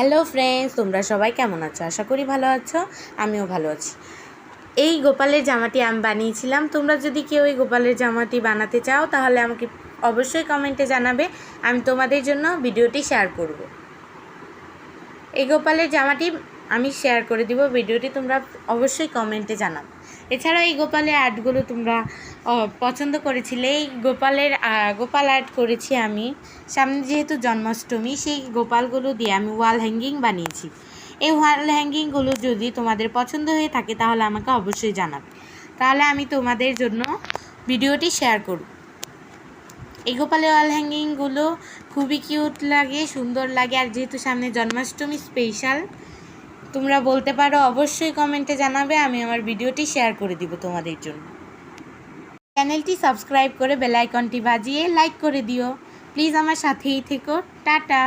Hello friends, তোমরা সবাই কেমন আছো? আশা করি ভালো আছো। আমিও ভালো আছি। এই গোপালের জামাটি আমি বানিয়েছিলাম। তোমরা যদি কেউ এই গোপালের জামাটি বানাতে চাও তাহলে আমাকে অবশ্যই কমেন্টে জানাবে। আমি তোমাদের জন্য ভিডিওটি শেয়ার করব। এই গোপালের জামাটি আমি শেয়ার করে দিব, ভিডিওটি তোমরা অবশ্যই কমেন্টে জানাবে। এছাড়াও এই গোপালের আর্টগুলো তোমরা পছন্দ করেছিলে। এই গোপাল আর্ট করেছি আমি। সামনে যেহেতু জন্মাষ্টমী, সেই গোপালগুলো দিয়ে আমি ওয়াল হ্যাঙ্গিং বানিয়েছি। এই ওয়াল হ্যাঙ্গিংগুলো যদি তোমাদের পছন্দ হয়ে থাকে তাহলে আমাকে অবশ্যই জানাবে, তাহলে আমি তোমাদের জন্য ভিডিওটি শেয়ার করব। এই গোপালের ওয়াল হ্যাঙ্গিংগুলো খুবই কিউট লাগে, সুন্দর লাগে। আর যেহেতু সামনে জন্মাষ্টমী স্পেশাল, তোমরা বলতে পারো, অবশ্যই কমেন্টে জানাবে, আমি আমার ভিডিওটি শেয়ার করে দিব তোমাদের জন্য। চ্যানেলটি সাবস্ক্রাইব করে বেল আইকনটি বাজিয়ে লাইক করে দিও। প্লিজ আমার সাথেই থেকো। টাটা।